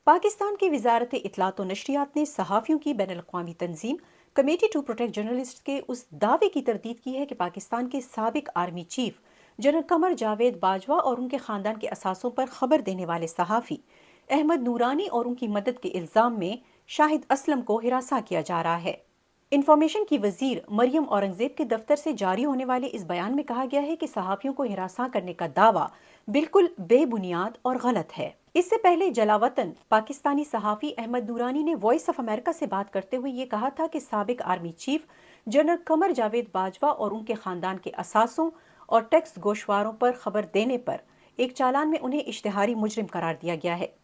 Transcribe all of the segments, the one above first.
पाकिस्तान की वजारत इत्तलात व नशरियात ने सहाफ़ियों की बैन अल-अक़वामी तंजीम कमेटी टू प्रोटेक्ट जर्नलिस्ट के उस दावे की तरदीद की है कि पाकिस्तान के साबिक army chief general Qamar Javed Bajwa और उनके ख़ानदान के असासों पर खबर देने वाले सहाफ़ी अहमद नूरानी और उनकी मदद के इल्ज़ाम में शाहिद असलम को हिरासा किया जा रहा है। इंफॉर्मेशन की वजीर मरियम औरंगजेब के दफ्तर से जारी होने वाले इस बयान में कहा गया है कि सहाफ़ियों को हिरासा करने का दावा बिल्कुल बेबुनियाद और गलत है। इससे पहले जलावतन पाकिस्तानी सहाफ़ी अहमद नूरानी ने वॉइस ऑफ अमेरिका से बात करते हुए ये कहा था कि साबिक army chief general Qamar Javed Bajwa और उनके खानदान के असासों और टैक्स गोशवारों पर खबर देने पर एक चालान में उन्हें इश्तिहारी मुजरिम करार दिया गया है।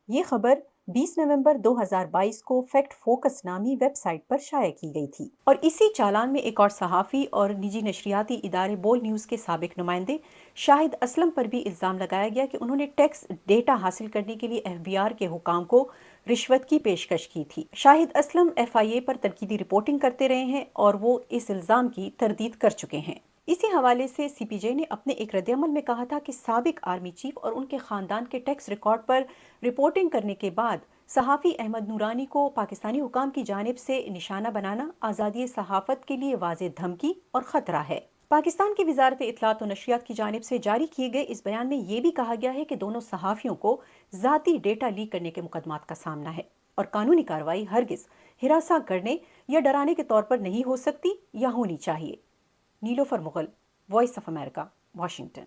ये खबर 20 नवंबर 2022 को फैक्ट फोकस नामी वेबसाइट पर शाया की गई थी और इसी चालान में एक और सहाफ़ी और निजी नशरियाती इदारे बोल न्यूज़ के साबिक नुमाइंदे शाहिद असलम पर भी इल्ज़ाम लगाया गया कि उन्होंने टैक्स डेटा हासिल करने के लिए FBI के हुकाम को रिश्वत की पेशकश की थी। शाहिद असलम FIA पर तनकीदी रिपोर्टिंग करते रहे हैं और वो इस इल्ज़ाम की तरदीद कर चुके हैं। इसी हवाले से CPJ ने अपने एक रद्दअमल में कहा था कि साबिक आर्मी चीफ और उनके खानदान के टैक्स रिकॉर्ड पर रिपोर्टिंग करने के बाद सहाफ़ी अहमद नूरानी को पाकिस्तानी हुकाम की जानिब से निशाना बनाना आज़ादी सहाफ़त के लिए वाज़ेह धमकी और ख़तरा है। पाकिस्तान की वजारत इत्तलात व नशरियात की जानिब से जारी किए गए इस बयान में ये भी कहा गया है कि दोनों सहाफ़ियों को ज़ाती डेटा लीक करने के मुकदमात का सामना है और कानूनी कार्रवाई हरगिज़ हिरासा करने या डराने के तौर पर नहीं हो सकती या होनी चाहिए। Nilofar Mughal, voice of America, Washington.